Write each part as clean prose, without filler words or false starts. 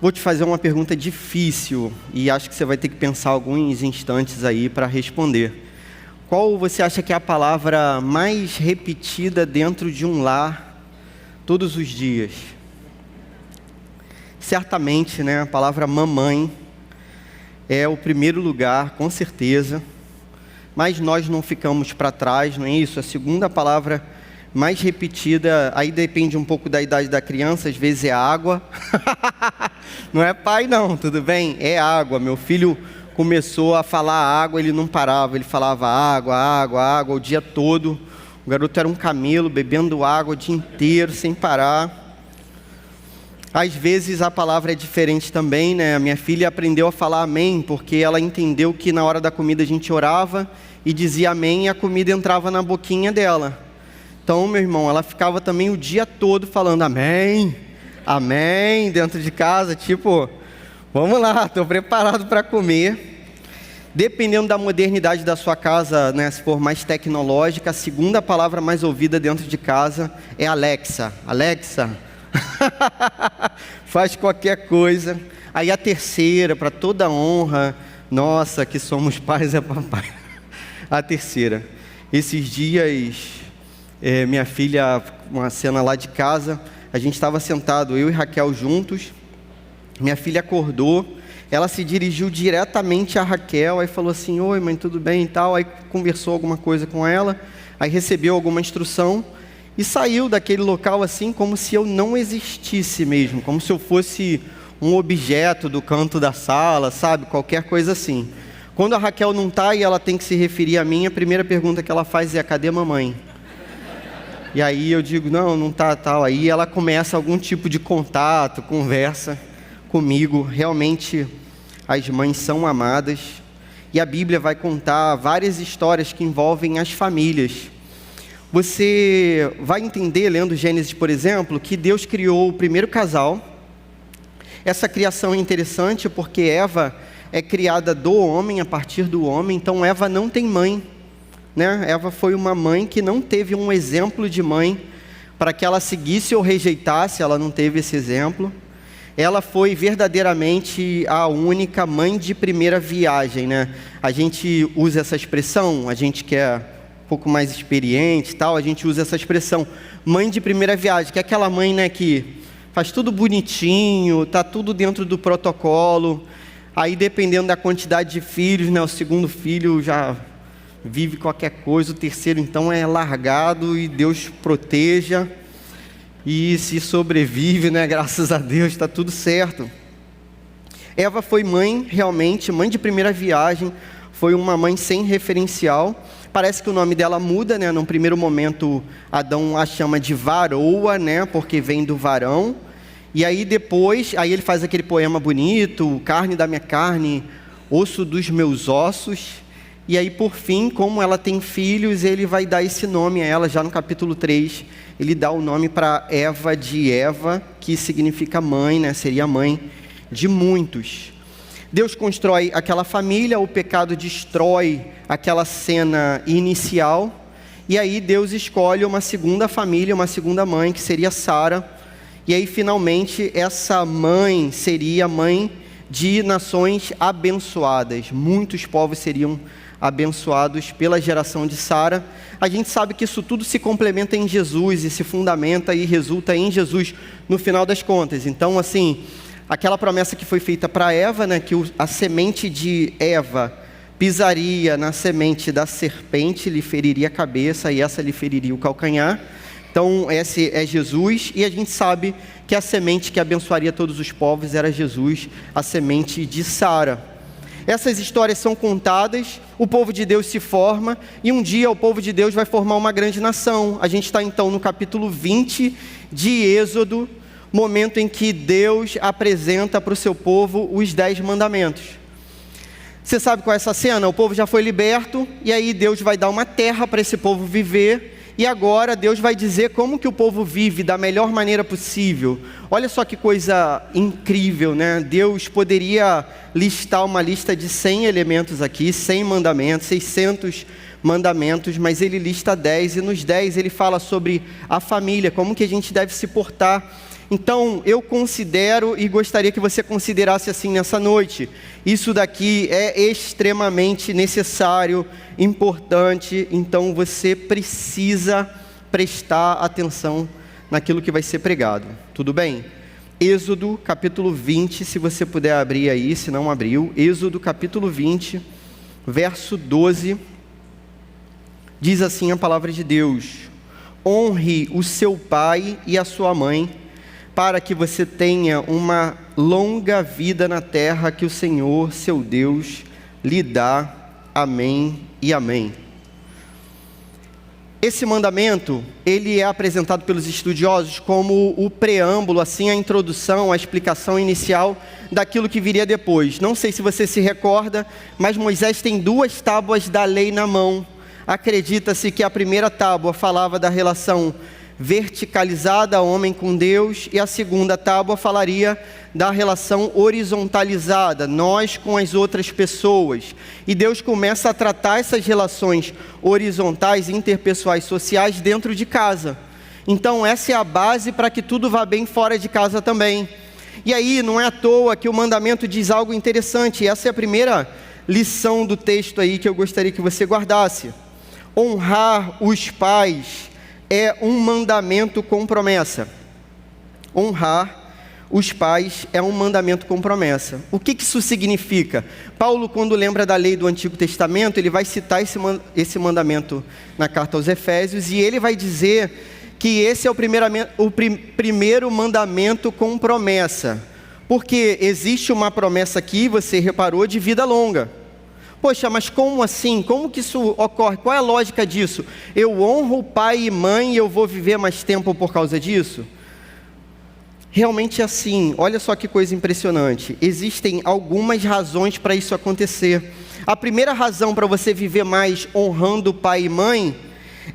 Vou te fazer uma pergunta difícil e acho que você vai ter que pensar alguns instantes aí para responder. Qual você acha que é a palavra mais repetida dentro de um lar todos os dias? Certamente, né, a palavra mamãe é o primeiro lugar, com certeza. Mas nós não ficamos para trás, não é isso? A segunda palavra mais repetida, aí depende um pouco da idade da criança, às vezes é água. Não é pai não, tudo bem? É água. Meu filho começou a falar água, ele não parava, ele falava água, água, água o dia todo. O garoto era um camelo, bebendo água o dia inteiro, sem parar. Às vezes a palavra é diferente também, né? A minha filha aprendeu a falar amém, porque ela entendeu que na hora da comida a gente orava e dizia amém e a comida entrava na boquinha dela. Então, meu irmão, ela ficava também o dia todo falando amém, amém, dentro de casa, tipo, vamos lá, estou preparado para comer. Dependendo da modernidade da sua casa, né, se for mais tecnológica, a segunda palavra mais ouvida dentro de casa é Alexa. Alexa, faz qualquer coisa. Aí a terceira, para toda honra, nossa, que somos pais é papai. A terceira, esses dias... minha filha, uma cena lá de casa, a gente estava sentado, eu e Raquel juntos, minha filha acordou, ela se dirigiu diretamente a Raquel, aí falou assim, oi mãe, tudo bem e tal, aí conversou alguma coisa com ela, aí recebeu alguma instrução, e saiu daquele local assim, como se eu não existisse mesmo, como se eu fosse um objeto do canto da sala, sabe, qualquer coisa assim. Quando a Raquel não está e ela tem que se referir a mim, a primeira pergunta que ela faz é, cadê mamãe? E aí eu digo, não tá tal. Aí ela começa algum tipo de contato, conversa comigo. Realmente as mães são amadas. E a Bíblia vai contar várias histórias que envolvem as famílias. Você vai entender, lendo Gênesis, por exemplo, que Deus criou o primeiro casal. Essa criação é interessante porque Eva é criada do homem, a partir do homem. Então Eva não tem mãe. Né? Eva foi uma mãe que não teve um exemplo de mãe para que ela seguisse ou rejeitasse, ela não teve esse exemplo. Ela foi verdadeiramente a única mãe de primeira viagem, né? A gente usa essa expressão, a gente que é um pouco mais experiente e tal, a gente usa essa expressão, mãe de primeira viagem, que é aquela mãe, né, que faz tudo bonitinho, tá tudo dentro do protocolo, aí dependendo da quantidade de filhos, né, o segundo filho já... vive qualquer coisa, o terceiro então é largado e Deus proteja, e se sobrevive, né, graças a Deus, está tudo certo. Eva foi mãe, realmente, mãe de primeira viagem, foi uma mãe sem referencial, parece que o nome dela muda, né, num primeiro momento Adão a chama de varoa, né, porque vem do varão, e aí depois, aí ele faz aquele poema bonito, carne da minha carne, osso dos meus ossos. E aí, por fim, como ela tem filhos, ele vai dar esse nome a ela, já no capítulo 3, ele dá o nome para Eva de Eva, que significa mãe, né? Seria mãe de muitos. Deus constrói aquela família, o pecado destrói aquela cena inicial, e aí Deus escolhe uma segunda família, uma segunda mãe, que seria Sara, e aí finalmente essa mãe seria mãe de nações abençoadas, muitos povos seriam abençoados pela geração de Sara. A gente sabe que isso tudo se complementa em Jesus e se fundamenta e resulta em Jesus no final das contas. Então, assim, aquela promessa que foi feita para Eva, né, que a semente de Eva pisaria na semente da serpente, lhe feriria a cabeça e essa lhe feriria o calcanhar. Então, esse é Jesus, e a gente sabe que a semente que abençoaria todos os povos era Jesus, a semente de Sara. Essas histórias são contadas, o povo de Deus se forma, e um dia o povo de Deus vai formar uma grande nação. A gente está então no capítulo 20 de Êxodo, momento em que Deus apresenta para o seu povo os 10 mandamentos. Você sabe qual é essa cena? O povo já foi liberto, e aí Deus vai dar uma terra para esse povo viver, e agora Deus vai dizer como que o povo vive da melhor maneira possível. Olha só que coisa incrível, né? Deus poderia listar uma lista de 100 elementos aqui, 100 mandamentos, 600 mandamentos, mas ele lista 10, e nos 10 ele fala sobre a família, como que a gente deve se portar Então, eu considero e gostaria que você considerasse assim nessa noite. Isso daqui é extremamente necessário, importante, então você precisa prestar atenção naquilo que vai ser pregado. Tudo bem? Êxodo capítulo 20, se você puder abrir aí, se não abriu. Êxodo capítulo 20, verso 12, diz assim a palavra de Deus: honre o seu pai e a sua mãe, para que você tenha uma longa vida na terra que o Senhor, seu Deus, lhe dá. Amém e amém. Esse mandamento, ele é apresentado pelos estudiosos como o preâmbulo, assim, a introdução, a explicação inicial daquilo que viria depois. Não sei se você se recorda, mas Moisés tem 2 tábuas da lei na mão. Acredita-se que a primeira tábua falava da relação verticalizada, homem com Deus, e a segunda tábua falaria da relação horizontalizada, nós com as outras pessoas. E Deus começa a tratar essas relações horizontais, interpessoais, sociais dentro de casa. Então essa é a base para que tudo vá bem fora de casa também. E aí não é à toa que o mandamento diz algo interessante. Essa é a primeira lição do texto aí que eu gostaria que você guardasse. Honrar os pais é um mandamento com promessa. Honrar os pais é um mandamento com promessa. O que isso significa? Paulo, quando lembra da lei do Antigo Testamento, ele vai citar esse mandamento na carta aos Efésios, e ele vai dizer que esse é o primeiro mandamento com promessa. Porque existe uma promessa aqui, você reparou, de vida longa. Poxa, mas como assim? Como que isso ocorre? Qual é a lógica disso? Eu honro o pai e mãe e eu vou viver mais tempo por causa disso? Realmente é assim. Olha só que coisa impressionante. Existem algumas razões para isso acontecer. A primeira razão para você viver mais honrando pai e mãe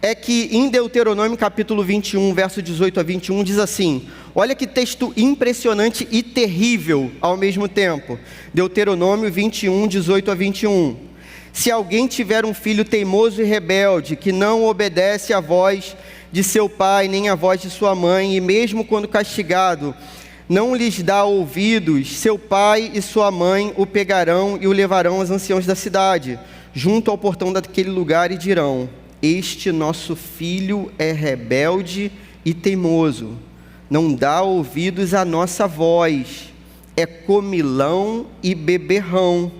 é que em Deuteronômio capítulo 21, verso 18 a 21, diz assim, olha que texto impressionante e terrível ao mesmo tempo. Deuteronômio 21, 18 a 21. Se alguém tiver um filho teimoso e rebelde, que não obedece à voz de seu pai, nem à voz de sua mãe, e mesmo quando castigado, não lhes dá ouvidos, seu pai e sua mãe o pegarão e o levarão aos anciãos da cidade, junto ao portão daquele lugar, e dirão: este nosso filho é rebelde e teimoso, não dá ouvidos à nossa voz, é comilão e beberrão.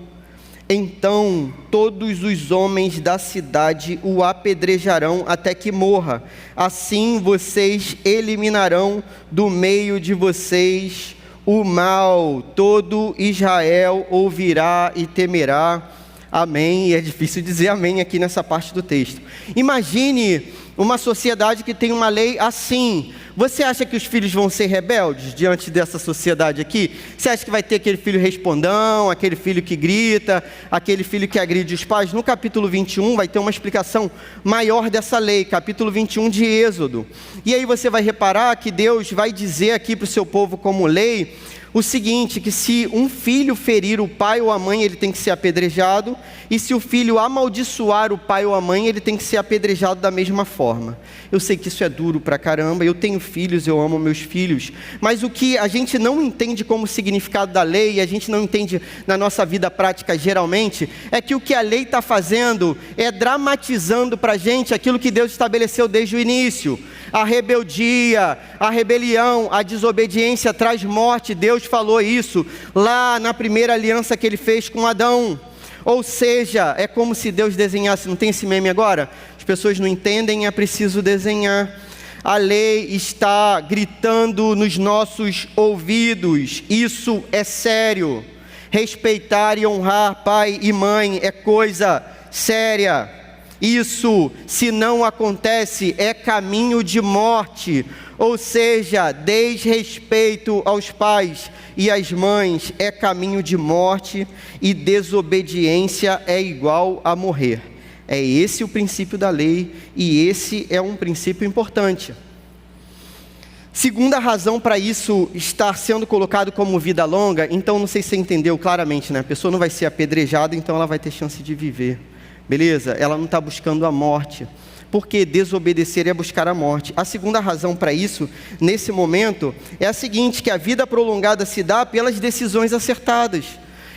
Então todos os homens da cidade o apedrejarão até que morra. Assim vocês eliminarão do meio de vocês o mal. Todo Israel ouvirá e temerá. Amém. E é difícil dizer amém aqui nessa parte do texto. Imagine uma sociedade que tem uma lei assim. Você acha que os filhos vão ser rebeldes diante dessa sociedade aqui? Você acha que vai ter aquele filho respondão, aquele filho que grita, aquele filho que agride os pais? No capítulo 21 vai ter uma explicação maior dessa lei, capítulo 21 de Êxodo. E aí você vai reparar que Deus vai dizer aqui para o seu povo como lei o seguinte, que se um filho ferir o pai ou a mãe, ele tem que ser apedrejado, e se o filho amaldiçoar o pai ou a mãe, ele tem que ser apedrejado da mesma forma. Eu sei que isso é duro pra caramba, eu tenho filhos, eu amo meus filhos, mas o que a gente não entende como significado da lei, e a gente não entende na nossa vida prática geralmente, é que o que a lei está fazendo é dramatizando pra gente aquilo que Deus estabeleceu desde o início. A rebeldia, a rebelião, a desobediência traz morte. Deus falou isso lá na primeira aliança que ele fez com Adão. Ou seja, é como se Deus desenhasse, não tem esse meme agora? As pessoas não entendem, é preciso desenhar. A lei está gritando nos nossos ouvidos, isso é sério. Respeitar e honrar pai e mãe é coisa séria. Isso, se não acontece, é caminho de morte, ou seja, desrespeito aos pais e às mães é caminho de morte, e desobediência é igual a morrer. É esse o princípio da lei, e esse é um princípio importante. Segunda razão para isso estar sendo colocado como vida longa, então não sei se você entendeu claramente, né? A pessoa não vai ser apedrejada, então ela vai ter chance de viver. Beleza? Ela não está buscando a morte. porque desobedecer é buscar a morte. A segunda razão para isso, nesse momento, é a seguinte, que a vida prolongada se dá pelas decisões acertadas.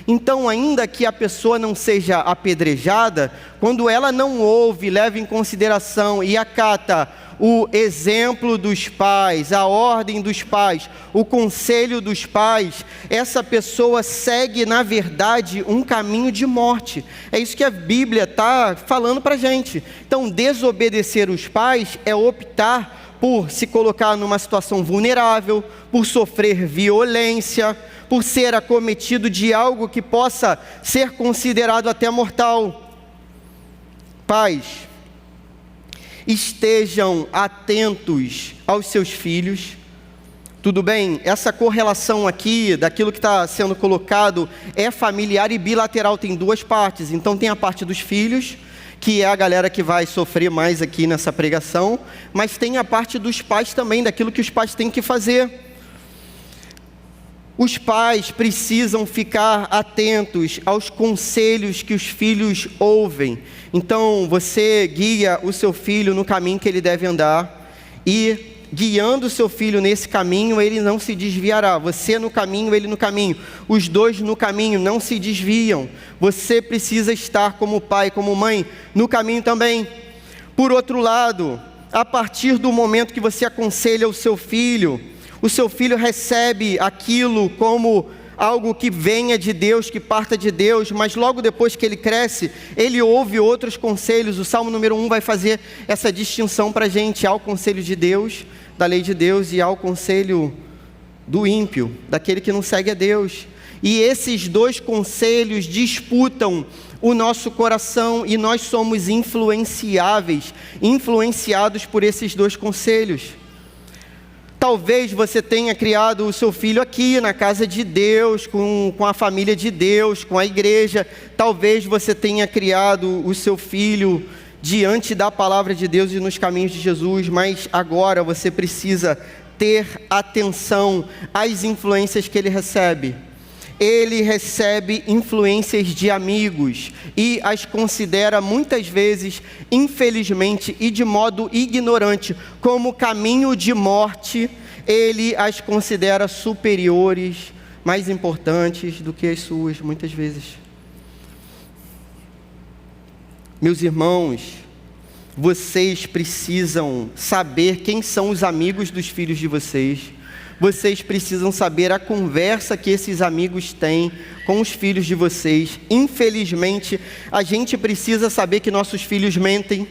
Então, ainda que a pessoa não seja apedrejada, quando ela não ouve, leva em consideração e acata o exemplo dos pais, a ordem dos pais, o conselho dos pais, essa pessoa segue, na verdade, um caminho de morte. É isso que a Bíblia está falando para a gente. Então, desobedecer os pais é optar por se colocar numa situação vulnerável, por sofrer violência, por ser acometido de algo que possa ser considerado até mortal. Pais, estejam atentos aos seus filhos. Tudo bem? Essa correlação aqui, daquilo que está sendo colocado, é familiar e bilateral, tem duas partes. Então tem a parte dos filhos, que é a galera que vai sofrer mais aqui nessa pregação, mas tem a parte dos pais também, daquilo que os pais têm que fazer. Os pais precisam ficar atentos aos conselhos que os filhos ouvem. Então, você guia o seu filho no caminho que ele deve andar, e guiando o seu filho nesse caminho, ele não se desviará. Você no caminho, ele no caminho. Os dois no caminho não se desviam. Você precisa estar como pai, como mãe, no caminho também. Por outro lado, a partir do momento que você aconselha o seu filho recebe aquilo como algo que venha de Deus, que parta de Deus, mas logo depois que ele cresce, ele ouve outros conselhos. O Salmo número 1 vai fazer essa distinção para a gente: há o conselho de Deus, da lei de Deus, e há o conselho do ímpio, daquele que não segue a Deus. E esses dois conselhos disputam o nosso coração, e nós somos influenciáveis, influenciados por esses dois conselhos. Talvez você tenha criado o seu filho aqui na casa de Deus, com a família de Deus, com a igreja. Talvez você tenha criado o seu filho diante da palavra de Deus e nos caminhos de Jesus, mas agora você precisa ter atenção às influências que ele recebe. Ele recebe influências de amigos e as considera muitas vezes, infelizmente e de modo ignorante, como caminho de morte. Ele as considera superiores, mais importantes do que as suas, muitas vezes. Meus irmãos, vocês precisam saber quem são os amigos dos filhos de vocês. Vocês precisam saber a conversa que esses amigos têm com os filhos de vocês. Infelizmente, a gente precisa saber que nossos filhos mentem.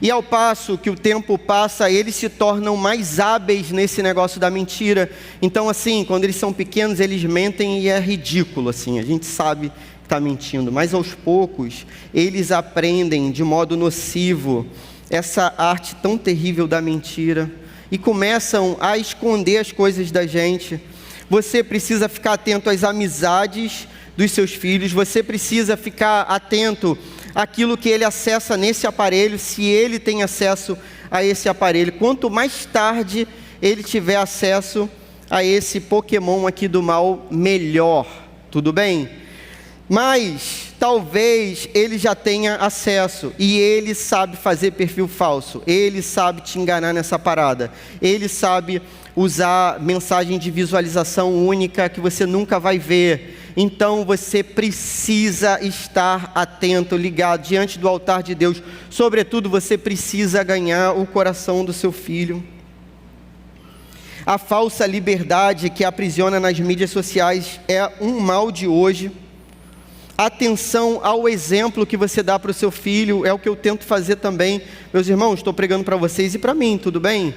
E ao passo que o tempo passa, eles se tornam mais hábeis nesse negócio da mentira. Então, assim, quando eles são pequenos, eles mentem e é ridículo, assim. A gente sabe que está mentindo. Mas aos poucos, eles aprendem de modo nocivo essa arte tão terrível da mentira e começam a esconder as coisas da gente. Você precisa ficar atento às amizades dos seus filhos. Você precisa ficar atento àquilo que ele acessa nesse aparelho, se ele tem acesso a esse aparelho. Quanto mais tarde ele tiver acesso a esse Pokémon aqui do mal, melhor. Tudo bem? Mas talvez ele já tenha acesso e ele sabe fazer perfil falso, ele sabe te enganar nessa parada, ele sabe usar mensagem de visualização única que você nunca vai ver. Então você precisa estar atento, ligado, diante do altar de Deus. Sobretudo, você precisa ganhar o coração do seu filho. A falsa liberdade que aprisiona nas mídias sociais é um mal de hoje. Atenção ao exemplo que você dá para o seu filho, é o que eu tento fazer também. Meus irmãos, estou pregando para vocês e para mim, tudo bem?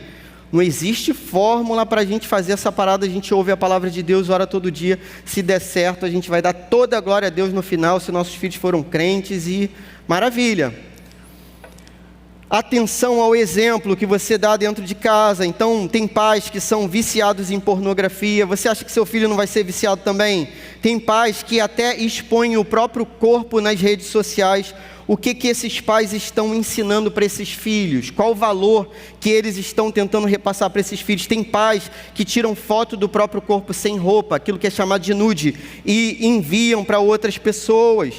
Não existe fórmula para a gente fazer essa parada. A gente ouve a palavra de Deus, ora todo dia. Se der certo, a gente vai dar toda a glória a Deus no final, se nossos filhos foram crentes, e maravilha. Atenção ao exemplo que você dá dentro de casa. Então, tem pais que são viciados em pornografia. Você acha que seu filho não vai ser viciado também? Tem pais que até expõem o próprio corpo nas redes sociais. O que esses pais estão ensinando para esses filhos? Qual o valor que eles estão tentando repassar para esses filhos? Tem pais que tiram foto do próprio corpo sem roupa, aquilo que é chamado de nude, e enviam para outras pessoas.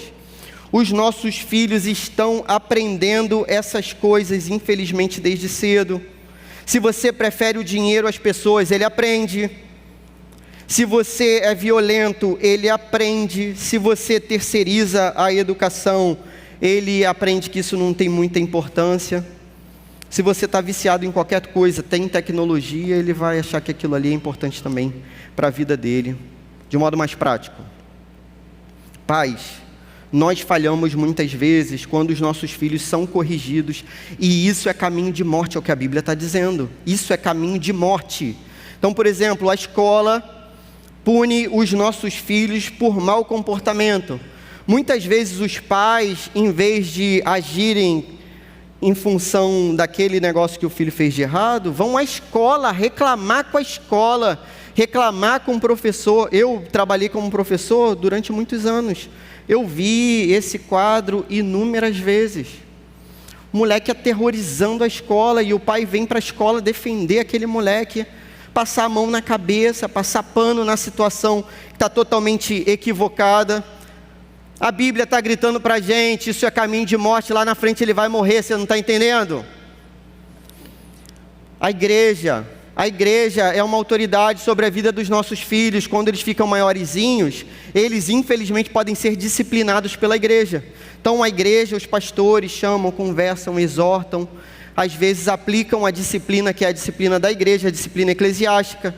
Os nossos filhos estão aprendendo essas coisas, infelizmente, desde cedo. Se você prefere o dinheiro às pessoas, ele aprende. Se você é violento, ele aprende. Se você terceiriza a educação, ele aprende que isso não tem muita importância. Se você está viciado em qualquer coisa, tem tecnologia, ele vai achar que aquilo ali é importante também para a vida dele. De um modo mais prático. Pais, nós falhamos muitas vezes quando os nossos filhos são corrigidos, e isso é caminho de morte, é o que a Bíblia está dizendo. Isso é caminho de morte. Então, por exemplo, a escola pune os nossos filhos por mau comportamento. Muitas vezes os pais, em vez de agirem em função daquele negócio que o filho fez de errado, vão à escola reclamar com a escola, reclamar com o professor. Eu trabalhei como professor durante muitos anos. Eu vi esse quadro inúmeras vezes. Moleque aterrorizando a escola, e o pai vem para a escola defender aquele moleque, passar a mão na cabeça, passar pano na situação que está totalmente equivocada. A Bíblia está gritando para a gente, isso é caminho de morte, lá na frente ele vai morrer, você não está entendendo? A igreja é uma autoridade sobre a vida dos nossos filhos. Quando eles ficam maiorzinhos, eles infelizmente podem ser disciplinados pela igreja. Então a igreja, os pastores chamam, conversam, exortam, às vezes aplicam a disciplina que é a disciplina da igreja, a disciplina eclesiástica.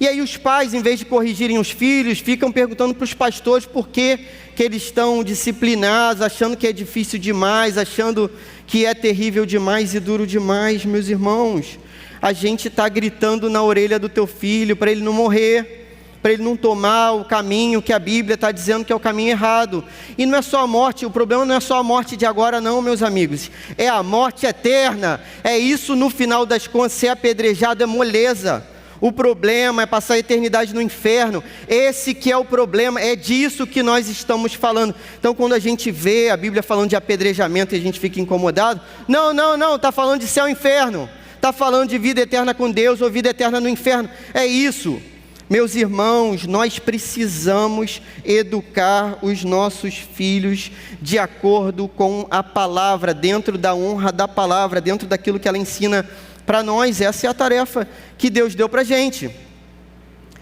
E aí os pais, em vez de corrigirem os filhos, ficam perguntando para os pastores por que eles estão disciplinados, achando que é difícil demais, achando que é terrível demais e duro demais. Meus irmãos, a gente está gritando na orelha do teu filho para ele não morrer, para ele não tomar o caminho que a Bíblia está dizendo que é o caminho errado. E não é só a morte, o problema não é só a morte de agora não, meus amigos, é a morte eterna. É isso, no final das contas, ser apedrejado é moleza. O problema é passar a eternidade no inferno. Esse que é o problema, é disso que nós estamos falando. Então quando a gente vê a Bíblia falando de apedrejamento e a gente fica incomodado, não, está falando de céu e inferno. Está falando de vida eterna com Deus ou vida eterna no inferno. É isso. Meus irmãos, nós precisamos educar os nossos filhos de acordo com a palavra, dentro da honra da palavra, dentro daquilo que ela ensina para nós. Essa é a tarefa que Deus deu para a gente.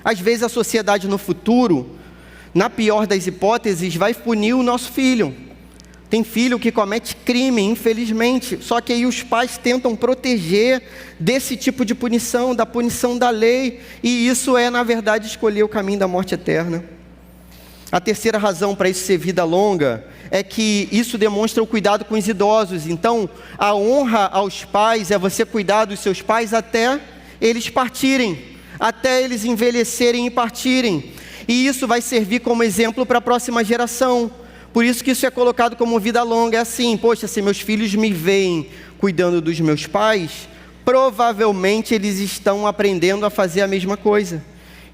Às vezes a sociedade no futuro, na pior das hipóteses, vai punir o nosso filho. Tem filho que comete crime, infelizmente, só que aí os pais tentam proteger desse tipo de punição, da punição da lei, e isso é, na verdade, escolher o caminho da morte eterna. A terceira razão para isso ser vida longa é que isso demonstra o cuidado com os idosos. Então, a honra aos pais é você cuidar dos seus pais até eles partirem, até eles envelhecerem e partirem. E isso vai servir como exemplo para a próxima geração. Por isso que isso é colocado como vida longa. É assim, poxa, se meus filhos me veem cuidando dos meus pais, provavelmente eles estão aprendendo a fazer a mesma coisa.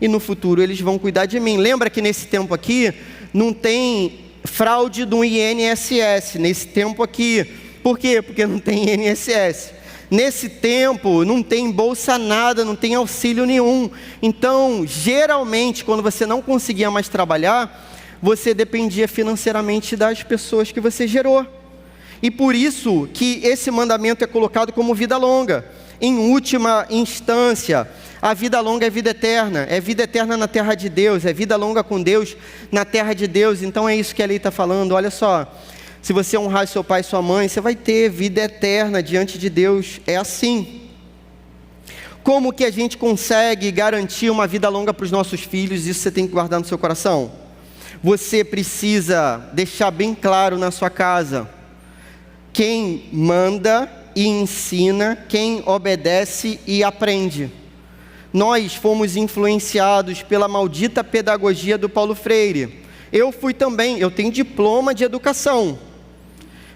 E no futuro eles vão cuidar de mim. Lembra que nesse tempo aqui, não tem fraude do INSS, nesse tempo aqui. Por quê? Porque não tem INSS. Nesse tempo, não tem bolsa nada, não tem auxílio nenhum. Então, geralmente, quando você não conseguia mais trabalhar, você dependia financeiramente das pessoas que você gerou. E por isso que esse mandamento é colocado como vida longa. Em última instância, a vida longa é vida eterna na terra de Deus, é vida longa com Deus na terra de Deus. Então é isso que a lei está falando. Olha só, se você honrar seu pai e sua mãe, você vai ter vida eterna diante de Deus. É assim. Como que a gente consegue garantir uma vida longa para os nossos filhos? Isso você tem que guardar no seu coração. Você precisa deixar bem claro na sua casa: quem manda e ensina, quem obedece e aprende. Nós fomos influenciados pela maldita pedagogia do Paulo Freire. Eu fui também, eu tenho diploma de educação.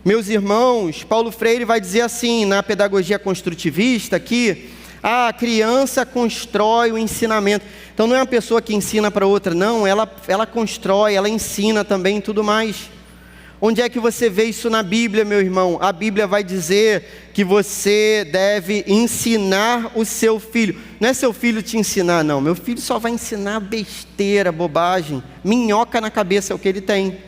Meus irmãos, Paulo Freire vai dizer assim, na pedagogia construtivista, que a criança constrói o ensinamento. Então não é uma pessoa que ensina para outra, não, ela constrói, ela ensina também e tudo mais. Onde é que você vê isso na Bíblia, meu irmão? A Bíblia vai dizer que você deve ensinar o seu filho. Não é seu filho te ensinar, não. Meu filho só vai ensinar besteira, bobagem, minhoca na cabeça é o que ele tem.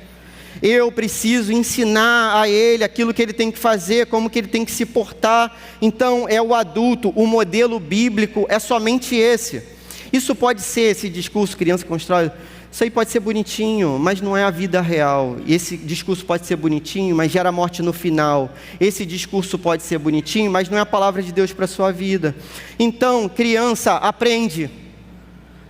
Eu preciso ensinar a ele aquilo que ele tem que fazer, como que ele tem que se portar. Então é o adulto, o modelo bíblico é somente esse. Isso pode ser esse discurso criança constrói. Isso aí pode ser bonitinho, mas não é a vida real. Esse discurso pode ser bonitinho, mas gera morte no final. Esse discurso pode ser bonitinho, mas não é a palavra de Deus para a sua vida. Então, criança, aprende.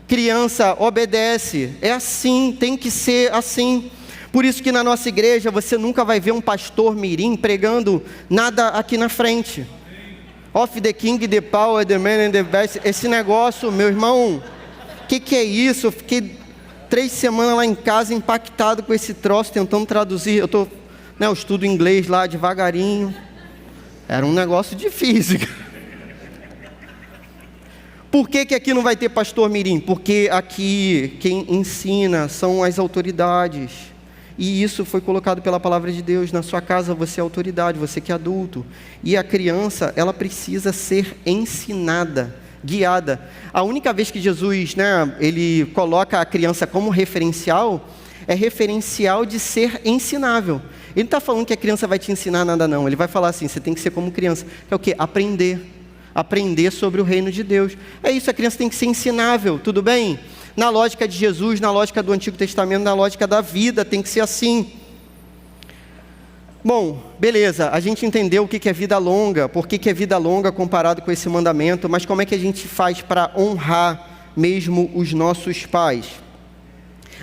Criança, obedece. É assim, tem que ser assim. Por isso que na nossa igreja você nunca vai ver um pastor mirim pregando nada aqui na frente. Of the king, the power, the man and the best. Esse negócio, meu irmão, o que é isso? Eu fiquei 3 semanas lá em casa impactado com esse troço, tentando traduzir. Eu estudo inglês lá devagarinho. Era um negócio difícil. Por que aqui não vai ter pastor mirim? Porque aqui quem ensina são as autoridades. E isso foi colocado pela palavra de Deus. Na sua casa você é autoridade, você que é adulto. E a criança, ela precisa ser ensinada, guiada. A única vez que Jesus, ele coloca a criança como referencial, é referencial de ser ensinável. Ele não está falando que a criança vai te ensinar nada não. Ele vai falar assim, você tem que ser como criança. Que é o quê? Aprender sobre o reino de Deus. É isso, a criança tem que ser ensinável, tudo bem? Na lógica de Jesus, na lógica do Antigo Testamento, na lógica da vida, tem que ser assim. Bom, beleza, a gente entendeu o que é vida longa, por que é vida longa comparado com esse mandamento, mas como é que a gente faz para honrar mesmo os nossos pais?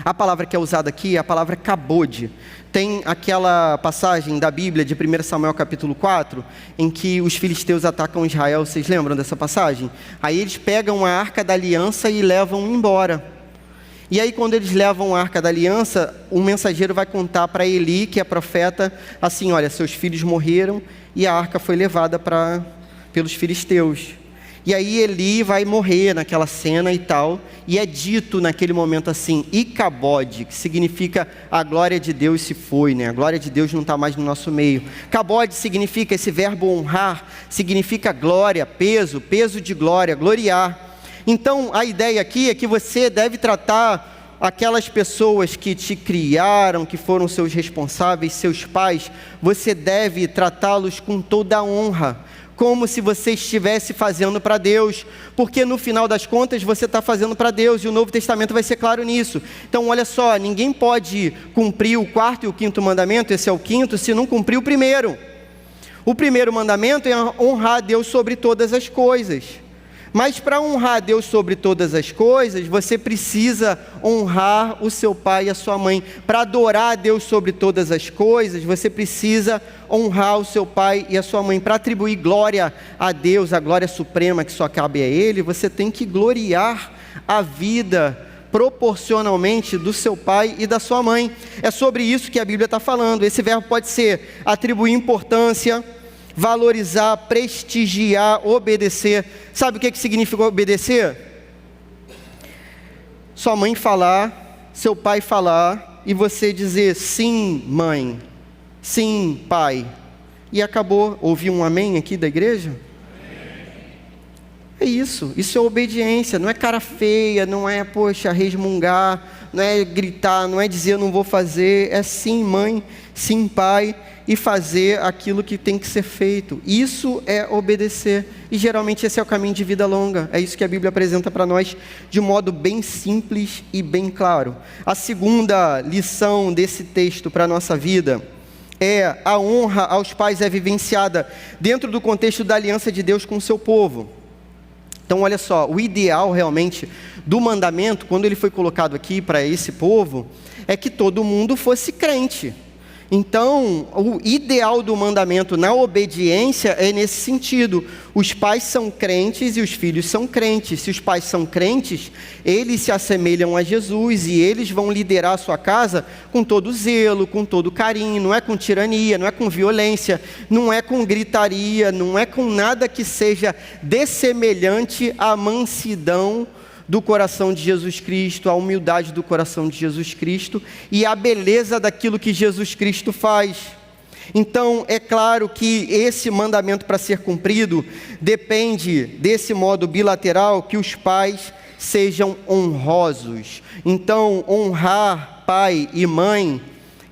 A palavra que é usada aqui é a palavra kabod. Tem aquela passagem da Bíblia de 1 Samuel capítulo 4, em que os filisteus atacam Israel, vocês lembram dessa passagem? Aí eles pegam a Arca da Aliança e levam embora. E aí quando eles levam a Arca da Aliança, o mensageiro vai contar para Eli, que é profeta, assim, olha, seus filhos morreram e a Arca foi levada pelos filisteus. E aí Eli vai morrer naquela cena e tal, e é dito naquele momento assim, Icabode, que significa a glória de Deus se foi, a glória de Deus não está mais no nosso meio. Cabode significa, esse verbo honrar, significa glória, peso de glória, gloriar. Então a ideia aqui é que você deve tratar aquelas pessoas que te criaram, que foram seus responsáveis, seus pais, você deve tratá-los com toda a honra, como se você estivesse fazendo para Deus, porque no final das contas você está fazendo para Deus, e o Novo Testamento vai ser claro nisso. Então olha só, ninguém pode cumprir o 4º e o 5º mandamento, esse é o 5º, se não cumprir o 1º. O 1º mandamento é honrar a Deus sobre todas as coisas. Mas para honrar a Deus sobre todas as coisas, você precisa honrar o seu pai e a sua mãe. Para adorar a Deus sobre todas as coisas, você precisa honrar o seu pai e a sua mãe. Para atribuir glória a Deus, a glória suprema que só cabe a Ele, você tem que gloriar a vida proporcionalmente do seu pai e da sua mãe. É sobre isso que a Bíblia está falando. Esse verbo pode ser atribuir importância, valorizar, prestigiar, obedecer. Sabe o que significa obedecer? Sua mãe falar, seu pai falar, e você dizer sim, mãe, sim, pai. E acabou. Ouvi um amém aqui da igreja? É isso é obediência, não é cara feia, não é, resmungar, não é gritar, não é dizer eu não vou fazer, é sim, mãe, sim, pai, e fazer aquilo que tem que ser feito. Isso é obedecer, e geralmente esse é o caminho de vida longa. É isso que a Bíblia apresenta para nós de modo bem simples e bem claro. A segunda lição desse texto para a nossa vida é a honra aos pais é vivenciada dentro do contexto da aliança de Deus com o seu povo. Então olha só, o ideal realmente do mandamento, quando ele foi colocado aqui para esse povo, é que todo mundo fosse crente. Então, o ideal do mandamento na obediência é nesse sentido. Os pais são crentes e os filhos são crentes. Se os pais são crentes, eles se assemelham a Jesus e eles vão liderar a sua casa com todo zelo, com todo carinho. Não é com tirania, não é com violência, não é com gritaria, não é com nada que seja dessemelhante à mansidão do coração de Jesus Cristo, a humildade do coração de Jesus Cristo e a beleza daquilo que Jesus Cristo faz. Então, é claro que esse mandamento para ser cumprido depende desse modo bilateral que os pais sejam honrosos. Então, honrar pai e mãe,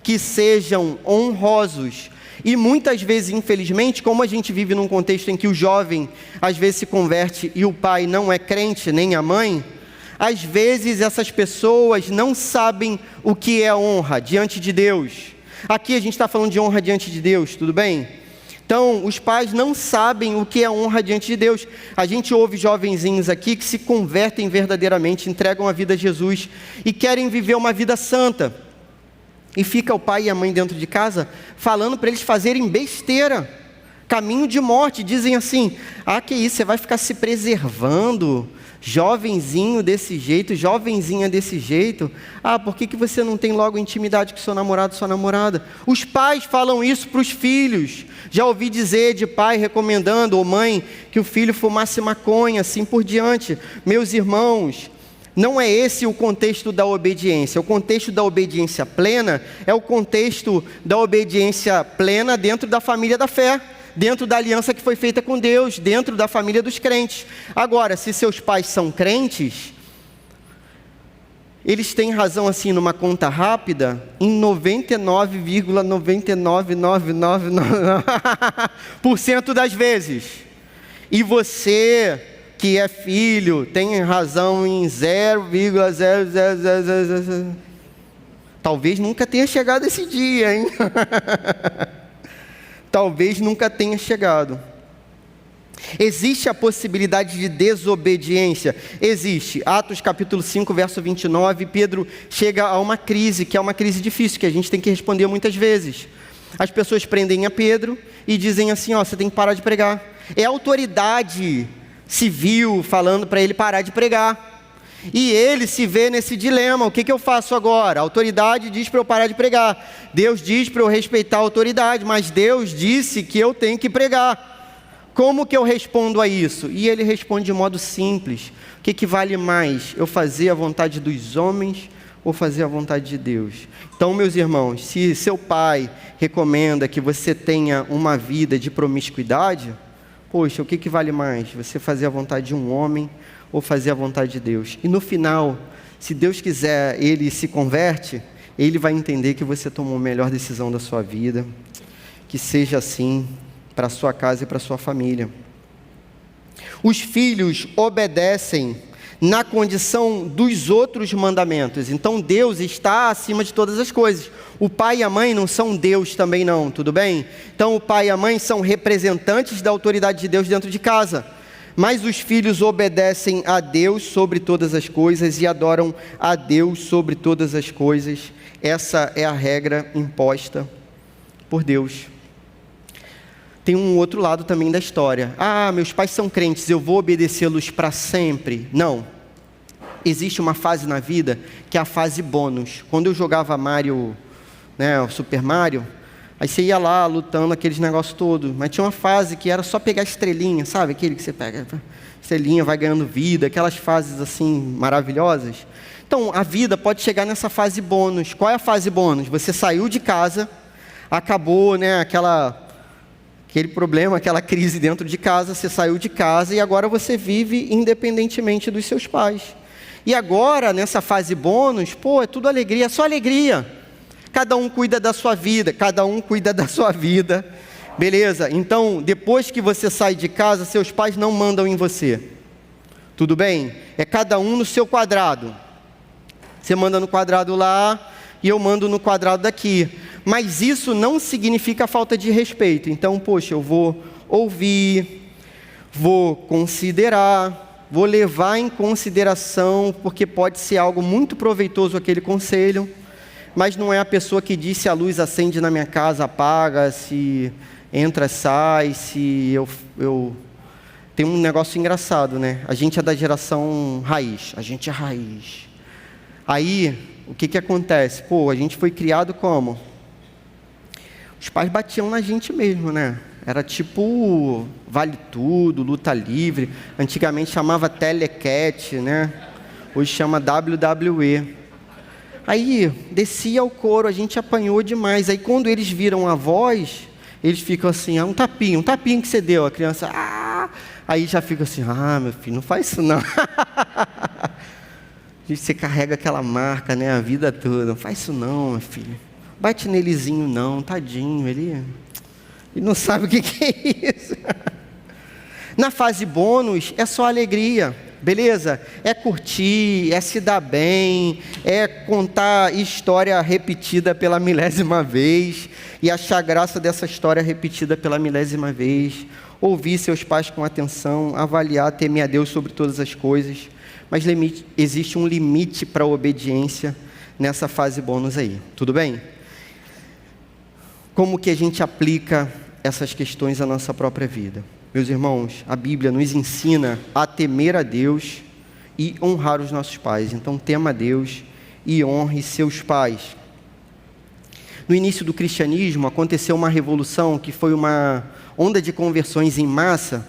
que sejam honrosos. E muitas vezes, infelizmente, como a gente vive num contexto em que o jovem às vezes se converte e o pai não é crente, nem a mãe, às vezes essas pessoas não sabem o que é honra diante de Deus. Aqui a gente está falando de honra diante de Deus, tudo bem? Então, os pais não sabem o que é honra diante de Deus. A gente ouve jovenzinhos aqui que se convertem verdadeiramente, entregam a vida a Jesus e querem viver uma vida santa. E fica o pai e a mãe dentro de casa falando para eles fazerem besteira, caminho de morte. Dizem assim: ah, que isso, você vai ficar se preservando, jovenzinho desse jeito, jovenzinha desse jeito. Ah, por que você não tem logo intimidade com seu namorado, sua namorada? Os pais falam isso para os filhos. Já ouvi dizer de pai recomendando, ou mãe, que o filho fumasse maconha, assim por diante. Meus irmãos, não é esse o contexto da obediência. O contexto da obediência plena é o contexto da obediência plena dentro da família da fé, dentro da aliança que foi feita com Deus, dentro da família dos crentes. Agora, se seus pais são crentes, eles têm razão assim numa conta rápida, em 99,99999% das vezes. E você, que é filho, tem razão em 0,000. Talvez nunca tenha chegado esse dia, hein? Talvez nunca tenha chegado. Existe a possibilidade de desobediência? Existe. Atos capítulo 5, verso 29, Pedro chega a uma crise, que é uma crise difícil, que a gente tem que responder muitas vezes. As pessoas prendem a Pedro e dizem assim: ó, você tem que parar de pregar. É a autoridade civil falando para ele parar de pregar. E ele se vê nesse dilema: o que eu faço agora? A autoridade diz para eu parar de pregar, Deus diz para eu respeitar a autoridade, mas Deus disse que eu tenho que pregar. Como que eu respondo a isso? E ele responde de modo simples: o que vale mais, eu fazer a vontade dos homens ou fazer a vontade de Deus? Então, meus irmãos, se seu pai recomenda que você tenha uma vida de promiscuidade, poxa, o que vale mais, você fazer a vontade de um homem ou fazer a vontade de Deus? E no final, se Deus quiser, ele se converte, ele vai entender que você tomou a melhor decisão da sua vida. Que seja assim para a sua casa e para a sua família. Os filhos obedecem na condição dos outros mandamentos. Então Deus está acima de todas as coisas. O pai e a mãe não são Deus também não, tudo bem? Então o pai e a mãe são representantes da autoridade de Deus dentro de casa. Mas os filhos obedecem a Deus sobre todas as coisas e adoram a Deus sobre todas as coisas. Essa é a regra imposta por Deus. Tem um outro lado também da história. Ah, meus pais são crentes, eu vou obedecê-los para sempre. Não. Existe uma fase na vida que é a fase bônus. Quando eu jogava Mario, né, o Super Mario, aí você ia lá lutando aqueles negócios todos. Mas tinha uma fase que era só pegar estrelinha, sabe? Aquele que você pega estrelinha, vai ganhando vida, aquelas fases assim maravilhosas. Então, a vida pode chegar nessa fase bônus. Qual é a fase bônus? Você saiu de casa, acabou, né, aquele problema, aquela crise dentro de casa, você saiu de casa e agora você vive independentemente dos seus pais. E agora, nessa fase bônus, é tudo alegria, é só alegria. Cada um cuida da sua vida, beleza? Então, depois que você sai de casa, seus pais não mandam em você. Tudo bem? É cada um no seu quadrado. Você manda no quadrado lá e eu mando no quadrado daqui. Mas isso não significa falta de respeito. Então, eu vou ouvir, vou considerar, vou levar em consideração, porque pode ser algo muito proveitoso aquele conselho, mas não é a pessoa que diz se a luz acende na minha casa, apaga, se entra, sai, se eu... Tem um negócio engraçado, né? A gente é da geração raiz, a gente é raiz. Aí, o que acontece? A gente foi criado como? Os pais batiam na gente mesmo, né? Era tipo vale tudo, luta livre. Antigamente chamava telecat, né? Hoje chama WWE. Aí descia o couro, a gente apanhou demais. Aí quando eles viram a voz, eles ficam assim: um tapinho que você deu. A criança, Aí já fica assim: meu filho, não faz isso não. Você carrega aquela marca, né, a vida toda. Não faz isso não, meu filho. Bate nelezinho não, tadinho, ele não sabe o que é isso. Na fase bônus é só alegria, beleza? É curtir, é se dar bem, é contar história repetida pela milésima vez e achar graça dessa história repetida pela milésima vez. Ouvir seus pais com atenção, avaliar, temer a Deus sobre todas as coisas. Mas existe um limite para a obediência nessa fase bônus aí, tudo bem? Como que a gente aplica essas questões à nossa própria vida? Meus irmãos, a Bíblia nos ensina a temer a Deus e honrar os nossos pais. Então, tema a Deus e honre seus pais. No início do cristianismo, aconteceu uma revolução que foi uma onda de conversões em massa,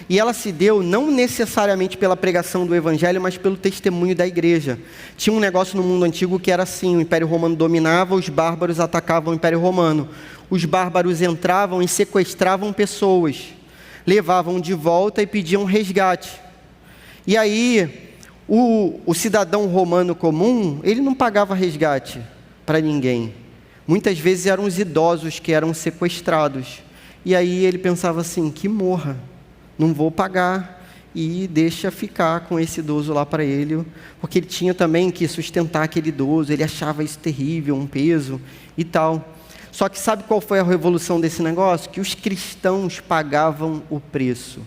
e ela se deu não necessariamente pela pregação do Evangelho, mas pelo testemunho da igreja. Tinha um negócio no mundo antigo que era assim: o Império Romano dominava, os bárbaros atacavam o Império Romano. Os bárbaros entravam e sequestravam pessoas, levavam de volta e pediam resgate. E aí, o cidadão romano comum, ele não pagava resgate para ninguém. Muitas vezes eram os idosos que eram sequestrados. E aí ele pensava assim: que morra, não vou pagar, e deixa ficar com esse idoso lá para ele, porque ele tinha também que sustentar aquele idoso, ele achava isso terrível, um peso e tal. Só que sabe qual foi a revolução desse negócio? Que os cristãos pagavam o preço.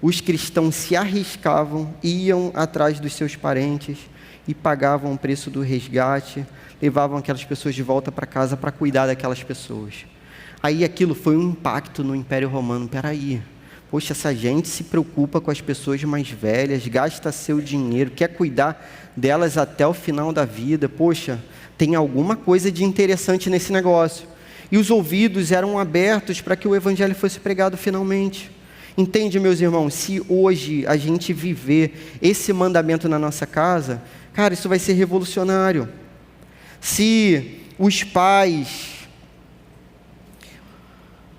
Os cristãos se arriscavam, iam atrás dos seus parentes e pagavam o preço do resgate, levavam aquelas pessoas de volta para casa para cuidar daquelas pessoas. Aí aquilo foi um impacto no Império Romano. Peraí, poxa, essa gente se preocupa com as pessoas mais velhas, gasta seu dinheiro, quer cuidar delas até o final da vida. Poxa, tem alguma coisa de interessante nesse negócio. E os ouvidos eram abertos para que o Evangelho fosse pregado finalmente. Entende, meus irmãos? Se hoje a gente viver esse mandamento na nossa casa, cara, isso vai ser revolucionário. Se os pais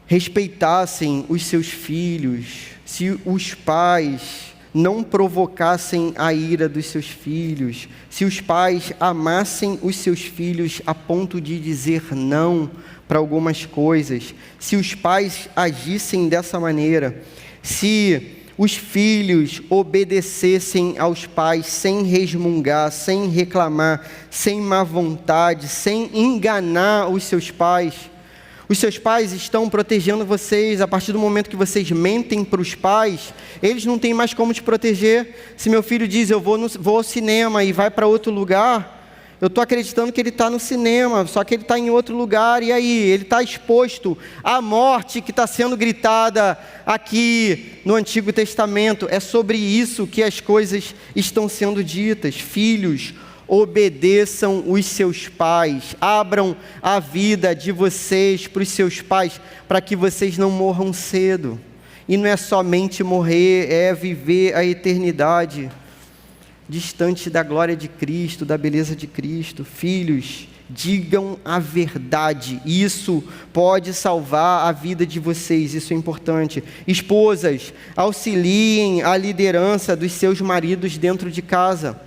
respeitassem os seus filhos, se os pais não provocassem a ira dos seus filhos, se os pais amassem os seus filhos a ponto de dizer não para algumas coisas, se os pais agissem dessa maneira, se os filhos obedecessem aos pais sem resmungar, sem reclamar, sem má vontade, sem enganar os seus pais estão protegendo vocês. A partir do momento que vocês mentem para os pais, eles não têm mais como te proteger. Se meu filho diz: eu vou ao cinema, e vai para outro lugar, eu estou acreditando que ele está no cinema, só que ele está em outro lugar, e aí? Ele está exposto à morte que está sendo gritada aqui no Antigo Testamento. É sobre isso que as coisas estão sendo ditas. Filhos, obedeçam os seus pais, abram a vida de vocês para os seus pais, para que vocês não morram cedo. E não é somente morrer, é viver a eternidade distante da glória de Cristo, da beleza de Cristo. Filhos, digam a verdade, isso pode salvar a vida de vocês, isso é importante. Esposas, auxiliem a liderança dos seus maridos dentro de casa.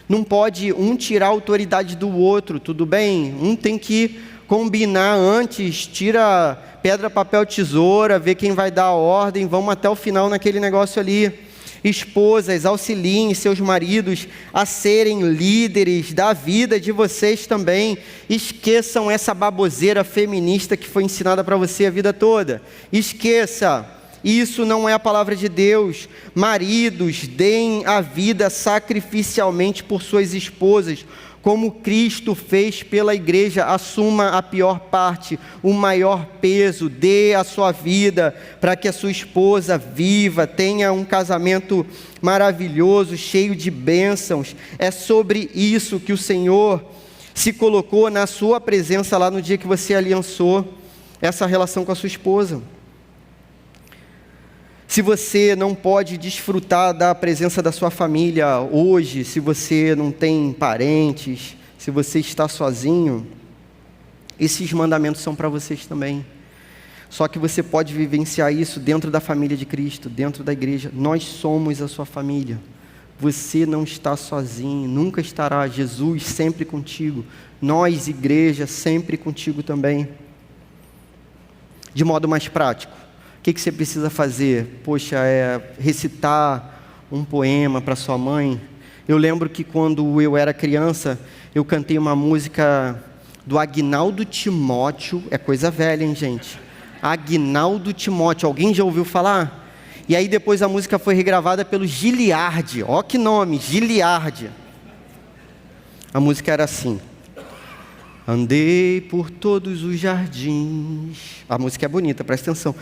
Não pode um tirar a autoridade do outro, tudo bem? Um tem que combinar antes, tira pedra, papel, tesoura, vê quem vai dar a ordem, vamos até o final naquele negócio ali. Esposas, auxiliem seus maridos a serem líderes da vida de vocês também. Esqueçam essa baboseira feminista que foi ensinada para você a vida toda. Esqueça. Isso não é a palavra de Deus. Maridos, deem a vida sacrificialmente por suas esposas, como Cristo fez pela igreja. Assuma a pior parte, o maior peso, dê a sua vida para que a sua esposa viva, tenha um casamento maravilhoso, cheio de bênçãos. É sobre isso que o Senhor se colocou na sua presença lá no dia que você aliançou essa relação com a sua esposa. Se você não pode desfrutar da presença da sua família hoje, se você não tem parentes, se você está sozinho, esses mandamentos são para vocês também. Só que você pode vivenciar isso dentro da família de Cristo, dentro da igreja. Nós somos a sua família. Você não está sozinho, nunca estará. Jesus sempre contigo. Nós, igreja, sempre contigo também. De modo mais prático, o que você precisa fazer? Poxa, recitar um poema para sua mãe. Eu lembro que quando eu era criança, eu cantei uma música do Aguinaldo Timóteo. É coisa velha, hein, gente? Aguinaldo Timóteo. Alguém já ouviu falar? E aí depois a música foi regravada pelo Giliardi. Ó que nome, Giliardi. A música era assim: andei por todos os jardins. A música é bonita, presta atenção.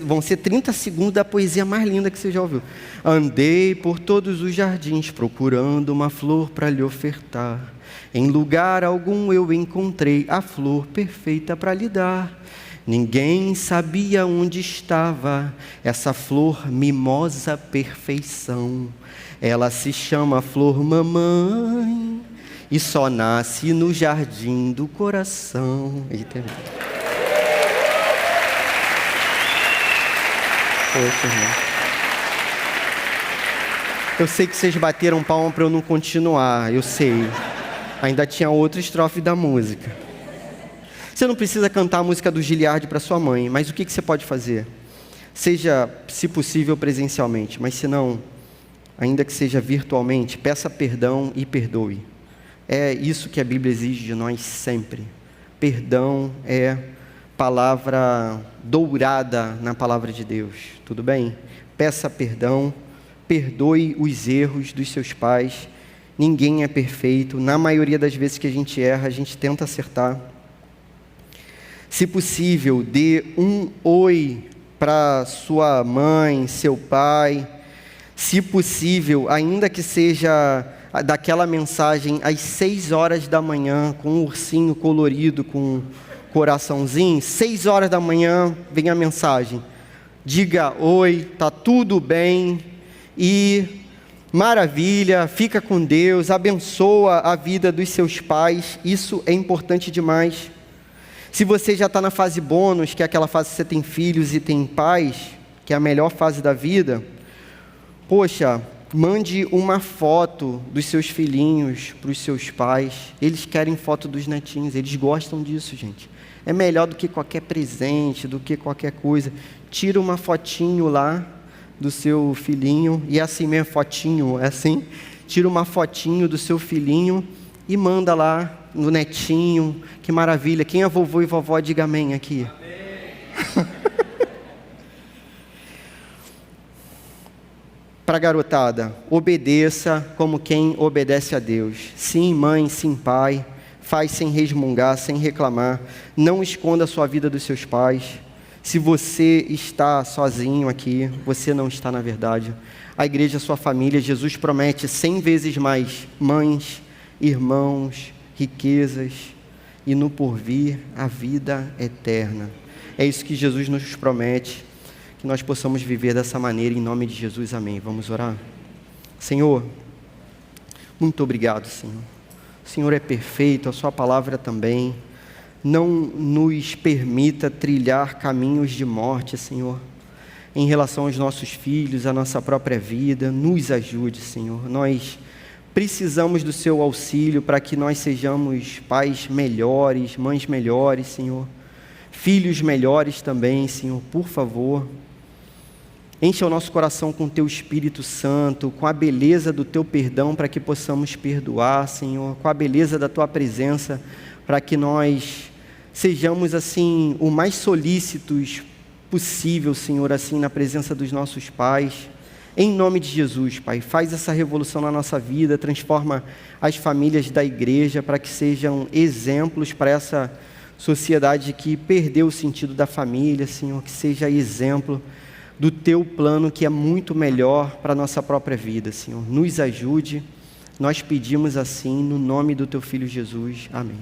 Vão ser 30 segundos da poesia mais linda que você já ouviu. Andei por todos os jardins, procurando uma flor para lhe ofertar. Em lugar algum eu encontrei a flor perfeita para lhe dar. Ninguém sabia onde estava essa flor mimosa perfeição. Ela se chama flor mamãe e só nasce no jardim do coração. Eita. Poxa, irmão. Eu sei que vocês bateram palma para eu não continuar, eu sei. Ainda tinha outra estrofe da música. Você não precisa cantar a música do Giliardi para sua mãe, mas o que você pode fazer? Seja, se possível, presencialmente, mas se não, ainda que seja virtualmente, peça perdão e perdoe. É isso que a Bíblia exige de nós sempre. Perdão é palavra dourada na palavra de Deus, tudo bem? Peça perdão, perdoe os erros dos seus pais. Ninguém é perfeito, na maioria das vezes que a gente erra, a gente tenta acertar. Se possível, dê um oi para sua mãe, seu pai. Se possível, ainda que seja daquela mensagem às 6 horas da manhã, com um ursinho colorido, com um coraçãozinho, 6 horas da manhã vem a mensagem. Diga oi, tá tudo bem e maravilha, fica com Deus, abençoa a vida dos seus pais. Isso é importante demais. Se você já está na fase bônus, que é aquela fase que você tem filhos e tem pais, que é a melhor fase da vida, poxa, mande uma foto dos seus filhinhos para os seus pais. Eles querem foto dos netinhos, eles gostam disso, gente. É melhor do que qualquer presente, do que qualquer coisa. Tira uma fotinho lá do seu filhinho, e é assim mesmo, fotinho, é assim. Tira uma fotinho do seu filhinho e manda lá no netinho. Que maravilha. Quem é vovô e vovó, diga amém aqui. Amém. Para a garotada, obedeça como quem obedece a Deus. Sim, mãe, sim, pai. Faz sem resmungar, sem reclamar. Não esconda a sua vida dos seus pais. Se você está sozinho aqui, você não está na verdade. A igreja é sua família. Jesus promete 100 vezes mais mães, irmãos, riquezas e no porvir a vida eterna. É isso que Jesus nos promete, que nós possamos viver dessa maneira, em nome de Jesus, amém. Vamos orar? Senhor, muito obrigado, Senhor. O Senhor é perfeito, a sua palavra também. Não nos permita trilhar caminhos de morte, Senhor, em relação aos nossos filhos, à nossa própria vida. Nos ajude, Senhor. Nós precisamos do seu auxílio para que nós sejamos pais melhores, mães melhores, Senhor. Filhos melhores também, Senhor, por favor. Encha o nosso coração com o teu Espírito Santo, com a beleza do teu perdão para que possamos perdoar, Senhor, com a beleza da tua presença para que nós sejamos assim o mais solícitos possível, Senhor, assim na presença dos nossos pais. Em nome de Jesus, Pai, faz essa revolução na nossa vida, transforma as famílias da igreja para que sejam exemplos para essa sociedade que perdeu o sentido da família, Senhor, que seja exemplo do teu plano que é muito melhor para a nossa própria vida, Senhor. Nos ajude, nós pedimos assim no nome do teu Filho Jesus. Amém.